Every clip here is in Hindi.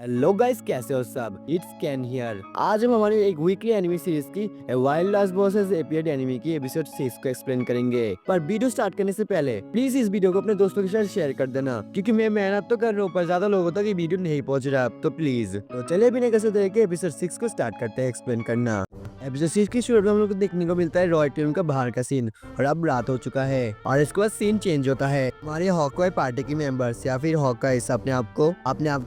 हेलो गाइस, कैसे हो सब। It's can hear. आज हम हमारी एक वीकली एनिमे सीरीज की वाइल्ड लास्ट वर्सेस एपियड एनिमे की एपिसोड 6 को एक्सप्लेन करेंगे। पर वीडियो स्टार्ट करने से पहले प्लीज इस वीडियो को अपने दोस्तों के साथ शेयर कर देना, क्योंकि मैं मेहनत तो कर रहा हूँ पर ज्यादा लोगों तक ये वीडियो नहीं पहुंच रहा। तो प्लीज चलिए बिना किसी तरह के एपिसोड 6 को स्टार्ट करते हैं एक्सप्लेन करना। एपिसोड 6 की शुरुआत में हम लोग को देखने को मिलता है रॉय टीम का बाहर का सीन, और अब रात हो चुका है और इसके बाद सीन चेंज होता है। हमारे हॉकआई पार्टी के मेंबर्स या फिर हॉकआईज अपने आप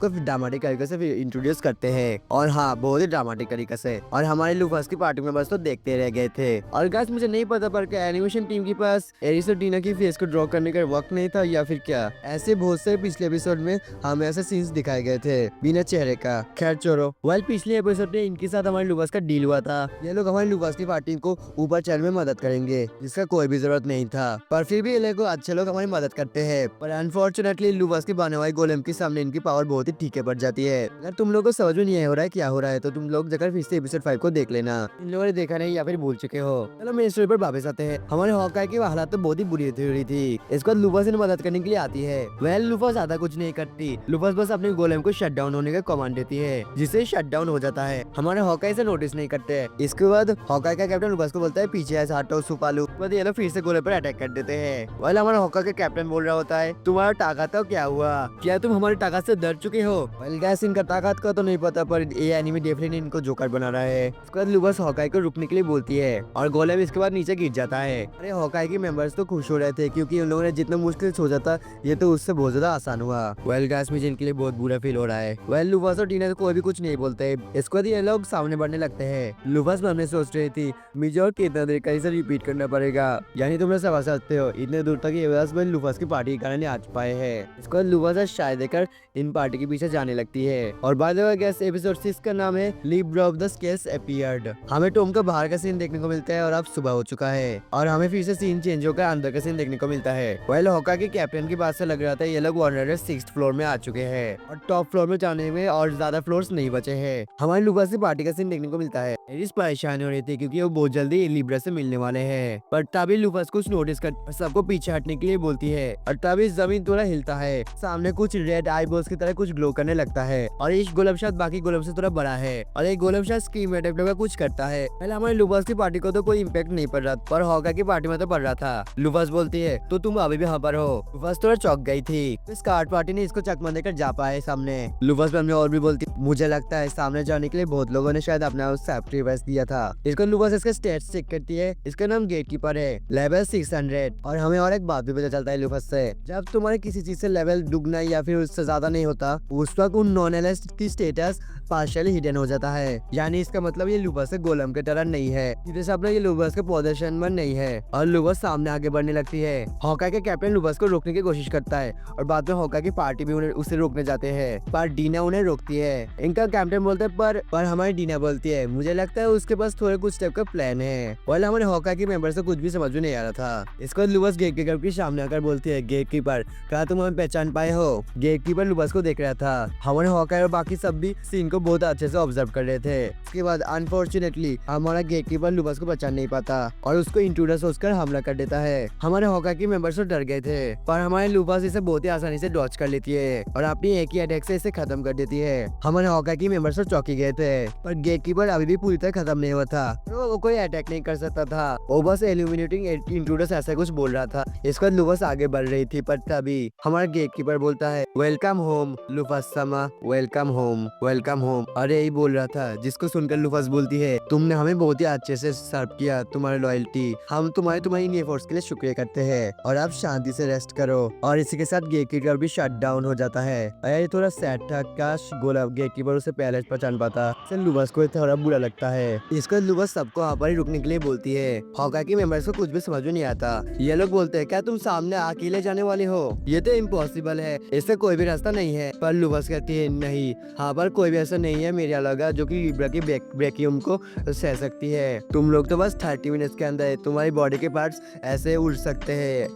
को ड्रामेटिक तरीके से इंट्रोड्यूस करते हैं, और हाँ, बहुत ही ड्रामेटिक तरीके से। और हमारे लूकास की पार्टी मेंबर्स तो देखते रह गए थे। और गाइस, मुझे नहीं पता पर क्या एनिमेशन टीम के पास एरिस और टीना की फेस को ड्रॉ करने का वक्त नहीं था या फिर क्या। ऐसे बहुत से पिछले एपिसोड में हमें ऐसे सीन्स दिखाए गए थे बिना चेहरे का। खैर छोड़ो। वेल, पिछले एपिसोड में इनके साथ हमारे लूकास का डील हुआ था। ये लोग हमारे लूकास की पार्टी को ऊपर चढ़ने में मदद करेंगे, जिसका कोई भी जरूरत नहीं था, पर फिर भी ये लोग अच्छे लोग हमारी मदद करते हैं। पर अनफॉर्चुनेटली लूकास की बने हुए गोलेम के सामने इनकी पावर बहुत ही ठीके पड़ जाती है। अगर तुम लोगों को समझ में नहीं हो रहा है क्या हो रहा है तो तुम लोग जाकर फिर से एपिसोड 5 को देख लेना। इन लोगों ने देखा नहीं या फिर भूल चुके हो। चलो मेन स्टोरी पर वापस आते हैं। हमारे हॉकाई की हालत तो बहुत ही बुरी हो रही थी। इसके बाद लूकास इन्हें मदद करने के लिए आती है। वेल, लूकास ज्यादा कुछ नहीं करती। लूकास बस अपने गोलेम को शट डाउन होने का कमांड देती है, जिससे शट डाउन हो जाता है। हमारे हॉकाई से नोटिस नहीं करते। इसके बाद हॉकाई का कैप्टन लूकास को बोलता है पीछे ऐसा हटो सुपालू। ये लोग फिर से गोलेम पर अटैक कर देते हैं। वेल, हमारा हॉकाई का कैप्टन बोल रहा होता है तुम्हारा ताकत तो क्या हुआ, क्या तुम हमारी ताकत से डर चुके हो। वेल गाइस, इनका ताकत का तो नहीं पता, पर ये एनिमे डेफिनेटली इनको जोकर बना रहा है। उसके बाद लूकास हॉकाई को रुकने के लिए बोलती है और गोलेम इसके बाद नीचे गिर जाता है। अरे हॉकाई के मेंबर्स तो खुश हो रहे थे, क्योंकि उन लोगों ने जितना मुश्किल सोचा था ये तो उससे बहुत ज्यादा आसान हुआ। वेल गाइस, मुझे इनके लिए बहुत बुरा फील हो रहा है। वेल, लूकास और टीना कोई भी कुछ नहीं बोलते। इसके बाद ये लोग सामने बढ़ने लगते हैं। लूकास में सोच रही थी मुझे और कितना देर का इसे रिपीट करना पड़ेगा, यानी तुम लोग समझ सकते हो इतने दूर तक ये बस लूकास की पार्टी के कारण आ पाए हैं। इसके बाद लूकास शायद देकर इन पार्टी के पीछे जाने लगती है। और by the way guys, episode 6 का नाम है Libra of the scales appeared. हमें टॉम का बाहर का सीन देखने को मिलता है और अब सुबह हो चुका है और हमें फिर से सीन चेंज होकर अंदर का सीन देखने को मिलता है। वेल, हॉकाई के कैप्टन की बात से लग रहा था ये लोग 106th फ्लोर में आ चुके हैं और टॉप फ्लोर में जाने में और ज्यादा फ्लोर्स नहीं बचे हैं। हमारी लूकास की पार्टी का सीन देखने को मिलता है। एरिस परेशान हो रही थी क्योंकि वो बहुत जल्दी लिब्रा से मिलने वाले हैं, पर तभी लूकास कुछ नोटिस कर सबको पीछे हटने के लिए बोलती है और तभी जमीन थोड़ा हिलता है। सामने कुछ रेड आईबॉल्स की तरह कुछ ग्लो करने लगता है और इस गोलम शायद बाकी गोलम से थोड़ा बड़ा है और एक गोलम शायद स्क्रीम टाइप का कुछ करता है। पहले हमारे लूकास की पार्टी को तो कोई इम्पैक्ट नहीं पड़ रहा, पर हॉकाई की पार्टी में तो पड़ रहा था। लूकास बोलती है तो तुम अभी भी यहाँ पर हो। लूकास थोड़ा चौंक गई थी। इस कार्ड पार्टी ने इसको चकमा देकर जा पाए सामने। लूकास में और भी बोलती मुझे लगता है सामने जाने के लिए बहुत लोगों ने शायद अपना सैक्रिफाइस दिया था। इसको लूकास इसका स्टेट्स चेक करती है। इसका नाम गेटकीपर है, लेवल 600। और हमें और एक बात भी पता चलता है लूकास से, जब तुम्हारे किसी चीज से लेवल दुगना या फिर उससे ज्यादा नहीं होता उस वक्त उन नॉन एलिस्ट की स्टेटस पार्शियली हिडन हो जाता है। यानी इसका मतलब ये लूकास के गोलम के तरह नहीं है, सीधे सामने ये लूकास के पोजीशन में नहीं है। और लूकास सामने आगे बढ़ने लगती है। हॉकाई के कैप्टन लूकास को रोकने की कोशिश करता है और बाद में हॉकाई की पार्टी भी उसे रोकने जाते हैं, पर डीना उन्हें रोकती है। इनका कैप्टन बोलता है पर हमारी डीना बोलती है मुझे लगता है उसके पास थोड़े कुछ स्टेप का प्लान है। वाले हमारे हॉकाई के मेंबर से कुछ भी समझ में नहीं आ रहा था। इसको लूकास गेटकीपर के सामने आकर बोलती है गेटकीपर क्या तुम हमें पहचान पाए हो। गेटकीपर लूकास को देख रहा था। हमारे हॉकाई और बाकी सब भी सीन को बहुत अच्छे से ऑब्जर्व कर रहे थे। इसके बाद अनफॉर्चुनेटली हमारा गेटकीपर लूकास को पहचान नहीं पाता और उसको इंट्रूडर सोचकर हमला कर देता है। हमारे हॉकाई के मेंबर्स तो डर गए थे, पर हमारे लूकास इसे बहुत ही आसानी से डॉच कर लेती है और अपनी एक ही अटैक से इसे खत्म कर देती है। हमारे हॉकाई के मेंबर्स तो चौंकी गए थे, पर गेटकीपर अभी भी पूरी तरह खत्म नहीं हुआ था। तो वो कोई अटैक नहीं कर सकता था, वो बस इल्यूमिनेटिंग इंट्रूडर्स ऐसा कुछ बोल रहा था। इसके बाद लूकास आगे बढ़ रही थी, पर तभी हमारा गेटकीपर बोलता है वेलकम होम लूकास समा, वेलकम होम वेलकम होम। अरे यही बोल रहा था, जिसको सुनकर लूकास बोलती है तुमने हमें बहुत ही अच्छे से सर्व किया, तुम्हारी लॉयल्टी हम तुम्हारी एफर्ट्स के लिए शुक्रिया करते हैं और आप शांति से रेस्ट करो। और इसी के साथ गेटकीपर भी शट डाउन हो जाता है। ये थोड़ा सैड था, काश गोलाब गेटकीपर उसे पहले पहचान पाता। लूकास को थोड़ा बुरा लगता है। इसको लूकास सबको वहाँ पर रुकने के लिए बोलती है। हॉकाई के मेंबर्स को कुछ भी समझ में नहीं आता। ये लोग बोलते हैं क्या तुम सामने अकेले जाने वाले हो, ये तो इम्पॉसिबल है, इससे कोई भी रास्ता नहीं है। पर लूकास कहती है नहीं, हाँ पर कोई भी ऐसा नहीं है मेरे लगा जो कि लिब्रा की वैक्यूम को सह सकती है। तुम लोग तो बस 30 मिनट्स के अंदर तुम्हारी बॉडी के पार्ट्स ऐसे उड़ सकते हैं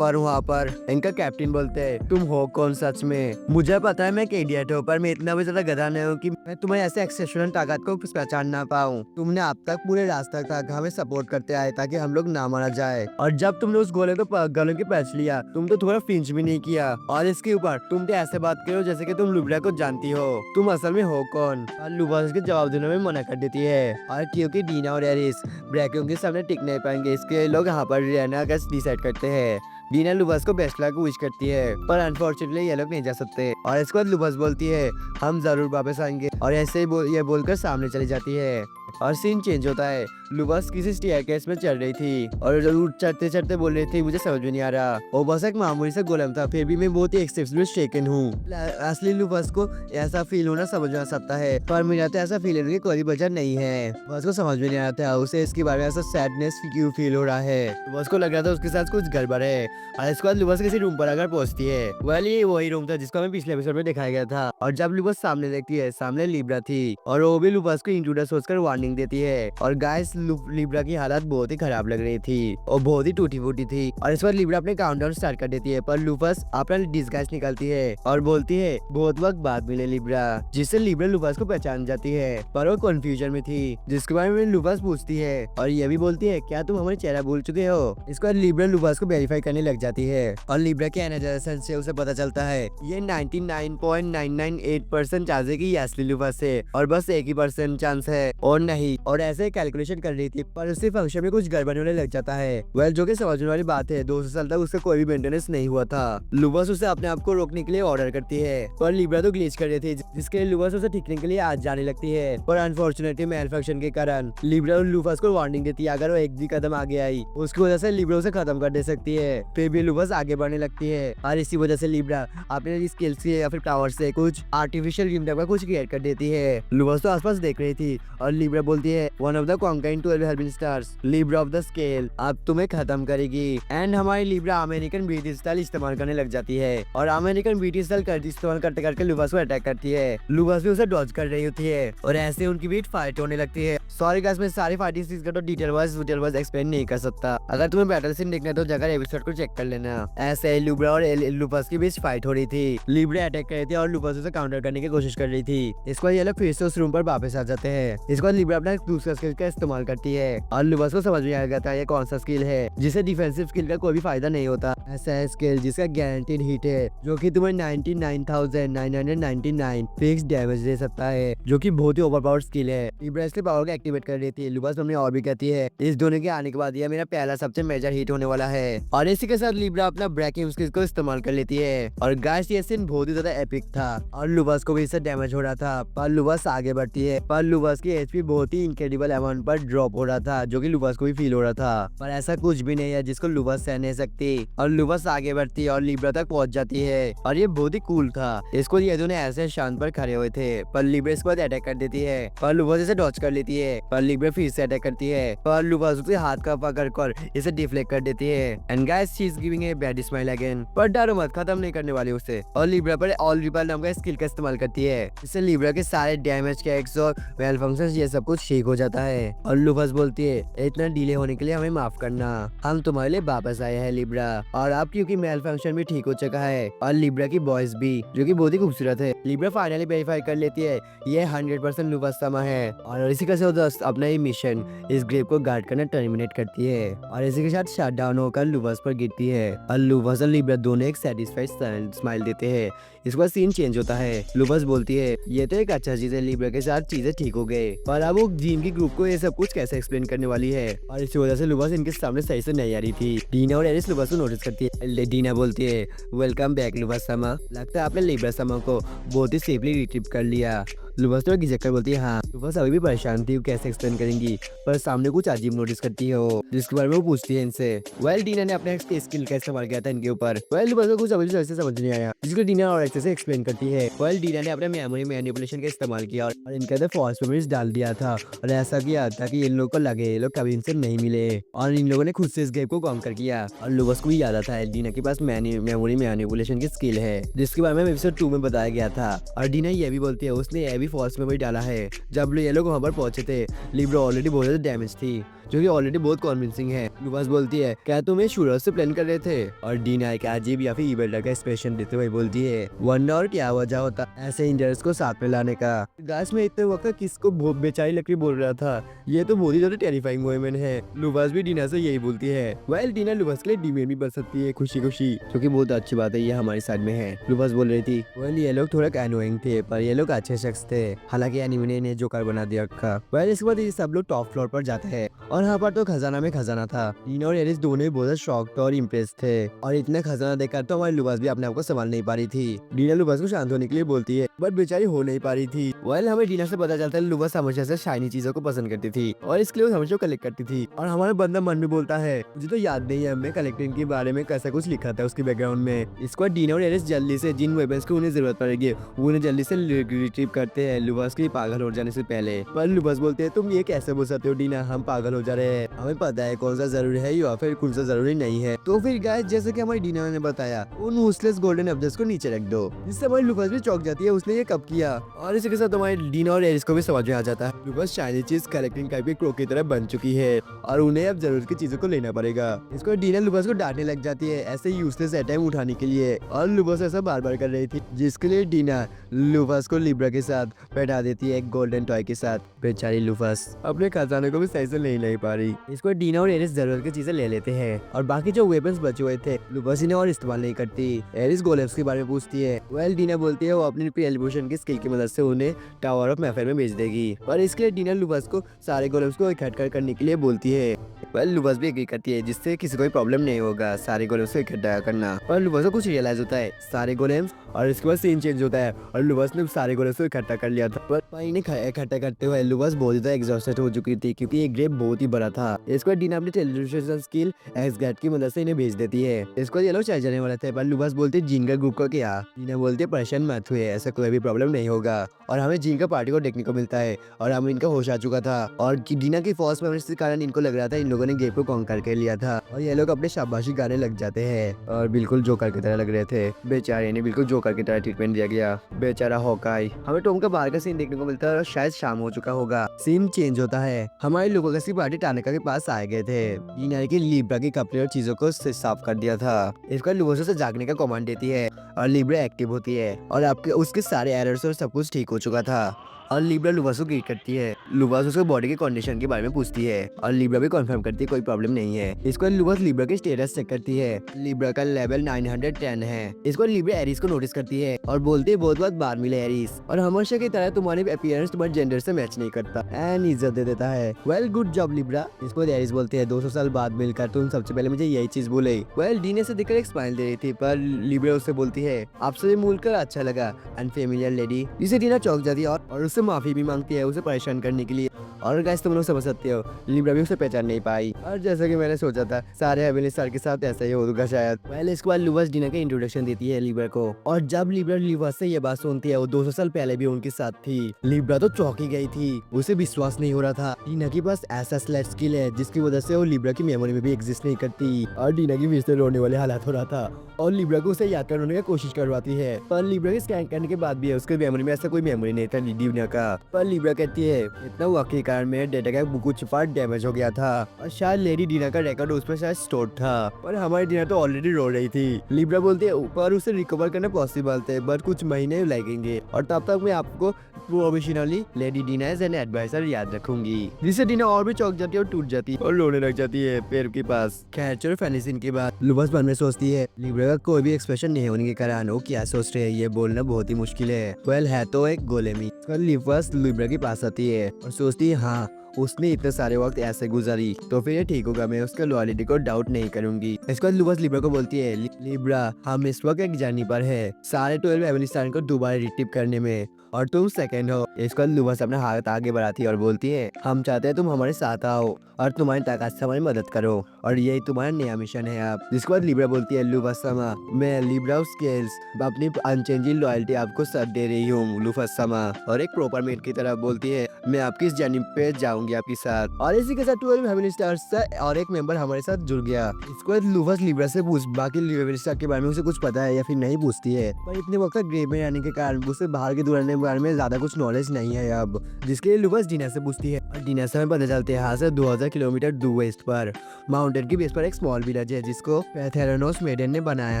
वहाँ पर। इनका कैप्टन बोलते हैं तुम हो कौन सच में। मुझे पता है मैं एक इडियट हूँ, पर मैं इतना भी ज्यादा गधा हैरान हूँ कि मैं तुम्हें ऐसे एक्सेप्शनल ताकत को पहचान ना पाऊँ। तुमने अब तक पूरे रास्ते तक हमें सपोर्ट करते आए ताकि हम लोग ना मारा जाए, और जब तुमने उस गोले को गलों के पैच लिया, तुम तो थोड़ा फिंच भी नहीं किया, और इसके ऊपर तुम तो ऐसे बात करो जैसे कि तुम लुब्रा को जानती हो। तुम असल में हो कौन? और लुबास के जवाब देने में मना कर देती है, और क्योंकि डीना और एरिस ब्रैकियों के सामने टिक नहीं पाएंगे, इसके लोग यहाँ पर रहना का डिसाइड करते हैं। डीना लुबास को बेस्ट लक विश करती है, पर अनफॉर्चुनेटली ये लोग नहीं जा सकते, और इसके बाद लुबास बोलती है हम जरूर वापस आएंगे, और ऐसे ही ये बोलकर सामने चली जाती है। और सीन चेंज होता है। लुबास किसी स्टेयरकेस में चढ़ रही थी और जरूर चढ़ते चढ़ते बोल रही थी मुझे समझ में नहीं आ रहा, वो बस एक मामूली से गोलम था, फिर भी मैं बहुत ही एक्सेप्शनल शेकन हूँ। असली लुबास को ऐसा फील होना समझ में आ सकता है, पर मेरा तो ऐसा फील होने की कोई वजह नहीं है। बस को समझ में नहीं आता उसे इसके बारे में ऐसा सैडनेस क्यों फील हो रहा है। बस को लग रहा था उसके साथ कुछ गड़बड़ है, और इसके बाद लुबास किसी रूम पर अगर पहुंचती है, वेल ये वही रूम था जिसको हमें पिछले एपिसोड में दिखाया गया था। और जब लुबास सामने देखती है, सामने लिब्रा थी, और वो भी लुबास को इंट्रोड्यूस सोचकर वार्निंग देती है। और गाइस लिब्रा की हालत बहुत ही खराब लग रही थी और बहुत ही टूटी फूटी थी, और इस बार लिब्रा अपने काउंटडाउन स्टार्ट कर देती है, पर लुबास अपना डिस्गाइज निकालती है और बोलती है बहुत वक्त बाद मिले लिब्रा, जिससे लिब्रा लुबास को पहचान जाती है, पर वो कंफ्यूजन में थी, जिसके बारे में लुबास पूछती है, और ये भी बोलती है क्या तुम हमारे चेहरा भूल चुके हो। इसके बाद लिब्रा लुबास को वेरीफाई करने लग जाती है, और लिब्रा के एनालाइसिस से उसे पता चलता है ये 99.998% चांस है कि ये असली लुबास है, और बस 1% चांस है और नहीं, और ऐसे कैलकुलेशन कर रही थी, पर उसके फंक्शन में कुछ गड़बड़ होने लग जाता है। वेल जो कि समझने वाली बात है, 200 साल तक उसका कोई भी मेंटेनेंस नहीं हुआ था। लुबास उसे अपने आप को रोकने के लिए ऑर्डर करती है, पर लिब्रा तो ग्लिच कर रही थी, जिसके लिए लुबास उसे ठीकने के लिए आज जाने लगती है, पर अनफॉर्चुनेटली मेल फंक्शन के कारण लिब्रा और लुबास को वार्निंग देती है अगर वो एक भी कदम आगे आई, उसकी वजह से लिब्रा उसे खत्म कर दे सकती है। फिर भी लुबास आगे बढ़ने लगती है, और इसी वजह से लिब्रा अपने स्किल्स से या फिर पावर से कुछ आर्टिफिशियल किंगडम का कुछ क्रिएट कर देती है। लुबास तो आसपास देख रही थी, और लिब्रा बोलती है one of the conquering 12 helping stars, Libra of the scale अब तुम्हें खत्म करेगी। एंड हमारी लिब्रा अमेरिकन ब्रिटिश स्टाइल इस्तेमाल करने लग जाती है, और अमेरिकन ब्रिटिश स्टाइल इस्तेमाल करते करके लुबास को अटैक करती है। लुबास भी उसे डॉज कर रही होती है, और ऐसे उनकी बीच फाइट होने लगती है। सॉरी गाइस, मैं सारी फाइटिंग सीन्स का तो डिटेल वाइज एक्सप्लेन नहीं कर सकता। अगर तुम्हें बैटल सीन देखना है तो जाकर एपिसोड को चेक कर लेना। ऐसे लिब्रा और लुबास के बीच फाइट हो रही थी, लिब्रा अटैक कर रही थी और लुबास उसे काउंटर करने की कोशिश कर रही थी। इसके बाद ये लोग फिर से उस रूम पर वापस आ जाते हैं। इसके बाद लिब्रा अपना दूसरा स्किल का इस्तेमाल करती है, और लुबास को समझ में आ गया था ये कौन सा स्किल है जिसे डिफेंसिव स्किल का कोई भी फायदा नहीं होता। ऐसा है स्किल जिसका गारंटीड हिट है, जो कि तुम्हें 99,999 फिक्स डैमेज दे सकता है, जो कि बहुत ही ओवरपावर्ड स्किल है। लिब्रा इसके पावर को एक्टिवेट कर देती है। लुबास मम्मी और भी कहती है इस दोनों के आने के बाद यह मेरा पहला सबसे मेजर हिट होने वाला है, और इसी के साथ लिब्रा अपना ब्रेकिंग स्किल को इस्तेमाल कर लेती है। और गाइस ये सीन बहुत ही ज्यादा एपिक था, और लुबास को भी इससे डैमेज हो रहा था, पर लुबास आगे बढ़ती है, पर लुबास की एचपी बहुत ही इनक्रेडिबल अमाउंट पर ड्रॉप हो रहा था, जो कि लुबास को भी फील हो रहा था, पर ऐसा कुछ भी नहीं है जिसको लुबास सह नहीं सकती। और लुबास आगे बढ़ती है और लिब्रा तक पहुंच जाती है, और ये बहुत ही कूल था। इसको ये दोनों ऐसे शांत पर खड़े हुए थे, पर लिब्रा इसके बाद अटैक कर देती है, पर लुबास इसे डॉज कर लेती है, पर लिब्रा फिर से अटैक करती है, पर लुबास उसके हाथ का पकड़ कर इसे डिफ्लेक्ट कर देती है। And guys she is giving a bad smile again, पर डरो मत, खत्म नहीं करने वाली उसे। और लिब्रा पर ऑल रिपल नाम का स्किल का इस्तेमाल करती है, इससे लिब्रा के सारे डैमेज कैक्स और वेल फंक्शंस ये सब कुछ ठीक हो जाता है। और लुबास बोलती है इतना डिले होने के लिए हमें माफ करना, हम तुम्हारे लिए वापस आए हैं लिब्रा, और अब क्योंकि मेल फंक्शन भी ठीक हो चुका है, और लिब्रा की वॉइस भी जो कि बहुत ही खूबसूरत है। लिब्रा फाइनली वेरीफाई कर लेती है ये 100% लुबास समा है, और इसी के साथ अपना ही मिशन इस ग्रेव को गार्ड करना टर्मिनेट करती है, और इसी के साथ शट डाउन होकर लुबास पर गिरती है, और लुबास और लिब्रा दोनों एक सेटिस्फाइड स्माइल देते हैं। इसके बाद सीन चेंज होता है। लुबास बोलती है ये तो एक अच्छा चीज है, लिब्रा के साथ चीजें ठीक हो गए, पर अब वो जिम की ग्रुप को ये सब कुछ कैसे एक्सप्लेन करने वाली है, और इसी वजह से लुबास इनके सामने सही से नहीं आ रही थी। डीना और एरिस लुबास को नोटिस करती है। डीना बोलती है वेलकम बैक लुबास समा, लगता है आपने लिब्रा समा को बहुत ही सेफली रिट्रीव कर लिया। लुबास तो खिंचक कर बोलती है हाँ। लुबास अभी भी परेशान थी, कैसे एक्सप्लेन करेंगी, पर सामने कुछ अजीब नोटिस करती है वो, जिसके बारे में वो पूछती है इनसे। वेल डीना ने अपने स्किल का इस्तेमाल किया था इनके ऊपर। वेल लुबास को कुछ अभी से समझ नहीं आया, जिसको डीना और एक्सेस से एक्सप्लेन करती है। वेल डीना ने अपने मेमोरी मैनिपुलेशन का इस्तेमाल किया और इनके अंदर फॉल्स मेमोरीज डाल दिया था, और ऐसा किया ताकि इन लोगों को लगे ये लोग कभी इनसे नहीं मिले, और इन लोगों ने खुद से इस गेम को कॉन्कर किया। और लुबास को भी याद आता है डीना के पास मेमोरी मैनिपुलेशन की स्किल है, जिसके बारे में एपिसोड 2 में बताया गया था। और डीना ये भी बोलती है उसने ये भी फॉल्स मेमोरी डाला है। जब ये लोग वहाँ पर पहुंचे थे लिब्रा ऑलरेडी बहुत ज्यादा डैमेज थी, जो कि ऑलरेडी बहुत कॉन्विंसिंग है। लुफस बोलती है क्या तुम ये शुरू से प्लान कर रहे थे, और डीना एक अजीब या फिर इवेंट का एक्सप्रेशन देते हुए बोलती है वरना और क्या वजह होता ऐसे इंजर्स को साथ में लाने का। गाइस में इतने वक्त किसको बेचारी लकड़ी बोल रहा था, ये तो बहुत ही ज्यादा टेरिफाइंग वुमेन है। लुफस भी डीना से यही बोलती है। वेल डीना लुफस के लिए डीमेन भी बन सकती है खुशी खुशी, जो कि बहुत अच्छी बात है, ये हमारी साइड में है। लुफस बोल रही थी वेल ये लोग थोड़ा एनोइंग थे पर ये लोग अच्छे शख्स थे, हालांकि एनिमे ने इन्हें जोकर बना दिया रखा। वेल इसके बाद ये सब लोग टॉप फ्लोर पर जाते हैं और यहाँ पर तो खजाना में खजाना था। डीना और एरिस दोनों ही बहुत शॉक्ड और इम्प्रेस थे, और इतना खजाना देखकर तो हमारी लुफस भी अपने आप को संभाल नहीं पा रही थी। डीना लुफस को शांत होने के लिए बोलती है बट बेचारी हो नहीं पा रही थी। वेल हमें डीना से पता चलता है लुफस हमेशा से शाइनी चीजों को पसंद करती थी और इसके लिए वो हमेशा कलेक्ट करती थी। और हमारा बंदा मन में बोलता है मुझे तो याद नहीं है हमें कलेक्टिंग के बारे में कैसा कुछ लिखा था उसके बैकग्राउंड में। इसको डीना और एरिस जल्दी से जिन वेपन्स की उन्हें जरूरत पड़ेगी वो उन्हें जल्दी से रिट्रीव करते हैं लुफस की पागल हो जाने से पहले। पर लुफस बोलते हैं तुम ये कैसे बोल सकते हो डीना, हम पागल हो जा रहे हैं, हमें पता है कौन सा जरूरी है या फिर कौन सा जरूरी नहीं है। तो फिर गाइस जैसे कि हमारी डीना ने बताया उन यूजलेस गोल्डन ऑब्जेक्ट्स को नीचे रख दो, जिससे हमारी लुफस भी चौंक जाती है उसने ये कब किया। और इसी के साथ हमारी डीना और एरिस को भी समझ में आ जाता है लुफस शाइनी चीज कलेक्टिंग टाइप के क्रो की तरह बन चुकी है और उन्हें अब जरूरत की चीजों को लेना पड़ेगा। इसको डीना लुफस को डांटने लग जाती है ऐसे यूजलेस आइटम उठाने के लिए, और लुफस ऐसा बार बार कर रही थी, जिसके लिए डीना लुफस को लिब्रा के साथ बैठा देती है एक गोल्डन टॉय के साथ। बेचारी लुफस अपने खजाने को भी सही से नहीं पा रही। इसको डीना और एरिस जरूरत की चीजें ले लेते हैं और बाकी जो वेपन्स बचे हुए थे लुफस इन्हें और इस्तेमाल नहीं करती। एरिस गोलेम्स के बारे में पूछती है। वेल डीना बोलती है वो अपनी एलिब्रेशन की स्किल की मदद से उन्हें टावर ऑफ मैफेयर में भेज देगी, पर इसके लिए डीना लुफस को सारे गोलेम्स को इकट्ठा करने के लिए बोलती है। वेल लुफस भी एग्री करती है जिससे किसी को भी प्रॉब्लम नहीं होगा सारे गोलेम्स को इकट्ठा करना। पर लुफस को कुछ रियलाइज होता है सारे गोलेम्स, और इसके बाद सीन चेंज होता है और लुफस ने सारे गोलेम्स को इकट्ठा कर लिया था। पर इन्हें इकट्ठा करते हुए लुफस बहुत ज्यादा एग्जॉस्टेड हो चुकी थी क्योंकि ये ग्रेप बहुत ही बड़ा था। इसके बाद डीना अपनी टेलीविजन स्किल एक्सगैट की मदद से इन्हें भेज देती है। इसको ये लोग चल जाने वाले थे पर लुफस बोलते जिनका ग्रुप को क्या। डीना बोलते परेशान मत हुए, ऐसा कोई भी प्रॉब्लम नहीं होगा। और हमें जिन का पार्टी को देखने को मिलता है और हमें इनका होश आ चुका था, और डीना की फॉल्स मेमोरीज के कारण इनको लग रहा था इन लोगों ने गेम को कॉन्कर कर लिया था, और ये लोग अपने शाबाशी गाने लग जाते हैं और बिल्कुल जोकर की तरह लग रहे थे। बेचारे ने बिल्कुल जोकर की तरह ट्रीटमेंट दिया गया। बेचारा हॉकाई। हमें टॉम का बाहर का सीन देखने को मिलता है और शायद शाम हो चुका होगा। सीन चेंज होता है, हमारे लोगों की पार्टी टानिका के पास आए गए थे। डीना की लिब्रा के कपड़े और चीजों को साफ कर दिया था। इसका लुफस से जागने का कमांड देती है और लिब्रा एक्टिव होती है और आपके उसके सारे एरर्स और सब कुछ ठीक हो चुका था। और लिब्रा लुफस को ग्रीट करती है। लुफस उसके बॉडी की कंडीशन के बारे में पूछती है और लिब्रा भी कंफर्म करती है कोई प्रॉब्लम नहीं है। इसको लुफस लिब्रा की स्टेटस चेक करती है। लिब्रा का लेवल 910 है। इसको लिब्रा एरिस को नोटिस करती है और बोलती है बहुत बार मिले एरिस, और हमेशा की तरह तुम्हारी अपीयरेंस तुम्हारे जेंडर से मैच नहीं करता एंड इज्जत दे देता है। Well good job Libra. इसको एरिस बोलते हैं 200 साल बाद मिलकर तुम सबसे पहले मुझे यही चीज बोले। वेल डीने से देखकर एक स्माइल दे रही थी पर लिब्रा उससे बोलती है आपसे मिलकर अच्छा लगा अनफेमिलियर लेडी, जिसे डीना चौंक जाती है और उससे माफी भी मांगती है उसे परेशान करने के लिए। और गाइस तुम लोग समझ सकते हो लिब्रा भी उसे पहचान नहीं पाई, और जैसा कि मैंने सोचा था सारे हेवनली स्टार के साथ ऐसा ही होगा शायद। पहले इसके बाद लुफस डीना का इंट्रोडक्शन देती है लिब्रा को, और जब लिब्रा लुफस से ये बात सुनती है वो 200 साल पहले भी उनके साथ थी। लिब्रा तो चौंकी गई थी, उसे विश्वास नहीं हो रहा था डीना के पास ऐसा स्लेट स्किल है जिसकी वजह से वो लिब्रा की मेमोरी में भी एग्जिस्ट नहीं करती, और डीना की फिर से रोने वाले हालात हो रहा था और लिब्रा को उसे याद करने की कोशिश करवाती है। पर लिब्रा के स्कैन करने के बाद भी उसके मेमोरी में ऐसा कोई मेमोरी नहीं था डीना का। पर लिब्रा कहती है इतना वक्त के कारण मेरे डेटा का कुछ पार्ट डैमेज हो गया था और शायद लेडी डीना का रिकॉर्ड उस पर शायद स्टोर था, पर हमारी डीना तो ऑलरेडी रो रही थी। लिब्रा बोलती है ऊपर उसे रिकवर करना पॉसिबल थे बट कुछ महीने लगेंगे, और तब तक मैं आपको provisionally Lady Dina as an adviser याद रखूंगी। जिससे डीना और भी चौंक जाती है और टूट जाती है और रोने लग जाती है पैर के पास। खैर चलो फैनिसिन के बाद लुफस मन में सोचती है लिब्रा का कोई भी एक्सप्रेशन नहीं होने के कारण वो क्या सोच रहे हैं ये बोलना बहुत ही मुश्किल है। वेल है तो एक गोलेमी। लुफस लिब्रा के पास आती है और सोचती है हाँ उसने इतने सारे वक्त ऐसे गुजारी तो फिर ये ठीक होगा, मैं उसके लॉयल्टी को डाउट नहीं करूंगी। इसके बाद लुफस लिब्रा को बोलती है लिब्रा हम इस वक्त एक जर्नी पर है सारे 12 एवनिस्तान को दोबारा रिट्रीव करने में, और तुम सेकंड हो। इसके बाद लुफस अपना हाथ आगे बढ़ाती है और बोलती है हम चाहते हैं तुम हमारे साथ आओ और तुम्हारी ताकत से हमारी मदद करो, और यही तुम्हारा नया मिशन है आप। जिसके बाद लिब्रा बोलती है लुफस समा मैं लिब्रा स्केल्स अपनी अनचेंजिंग लॉयल्टी आपको साथ दे रही हूँ लुफस समा, और एक प्रॉपर मेट की तरह बोलती है मैं आपकी इस जर्नी पे जाऊंगी आपके साथ। और इसी के साथ 12 फैमिली स्टार्स से और एक मेंबर हमारे साथ जुड़ गया। इसके बाद लुफस लिब्रा से पूछ बाकी फैमिली स्टार के बारे में उसे कुछ पता है या फिर नहीं पूछती है, पर इतने वक्त ग्रेव में आने के कारण उसे बाहर के दुनिया बारे में ज्यादा कुछ नॉलेज नहीं है अब, जिसके लिए लुबस डीना से पूछती है और डीना से हमें पता चलते हैं यहाँ से 2000 किलोमीटर दूर वेस्ट पर माउंटेन की बेस पर एक स्मॉल विलेज है जिसको पैथेरानोस मेडन ने बनाया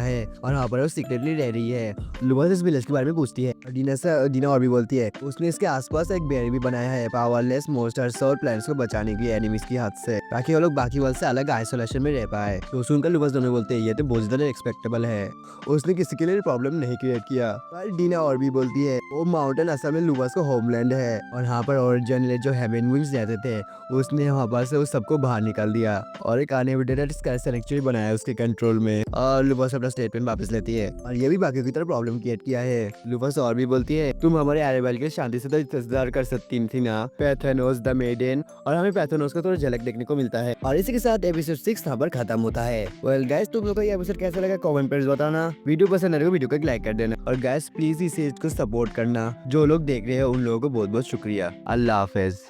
है और वहाँ पर वो सीक्रेटली रह रही है। लुबस इस विलेज के बारे में पूछती है और डीना और भी बोलती है उसने इसके आसपास एक बेर भी बनाया है पावरलेस मोस्टर्स और प्लांट्स को बचाने के लिए एनिमीज की हाथ से, ताकि वो लोग बाकी वर्ल्ड से अलग आइसोलेशन में रह पाए। तो सुनकर लुबस दोनों बोलते हैं ये तो बहुत ज्यादा एक्सपेक्टेबल है, उसने किसी के लिए प्रॉब्लम नहीं क्रिएट किया। पर डीना और भी बोलती है वो माउंटेन असल में लुबस का होमलैंड है और यहाँ पर ओरिजिनली जो हेवन विंग्स रहते थे उसने वहाँ पर से उस सबको बाहर निकाल दिया और एक अनएविडेंट स्काई सेंचुरी बनाया उसके कंट्रोल में, और लुबस अपना स्टेटमेंट वापस लेती है और ये भी बाकी की तरह प्रॉब्लम क्रिएट किया है। लुबस और भी बोलती है तुम हमारे अरेबल के शांति से तो इंतजार कर सकती थी ना, पैथेनोस द मेडन, और हमें पैथेनोस का थोड़ा झलक देखने को मिलता है। और इसी के साथ एपिसोड 6 यहाँ पर खत्म होता है। वेल गाइस, तुम लोगों को ये एपिसोड कैसा लगा कमेंट पर बताना, वीडियो पसंद आए तो वीडियो को एक लाइक कर देना और गाइस प्लीज इस सीरीज को सपोर्ट करना। जो लोग देख रहे हैं उन लोगों को बहुत बहुत शुक्रिया। अल्लाह हाफिज।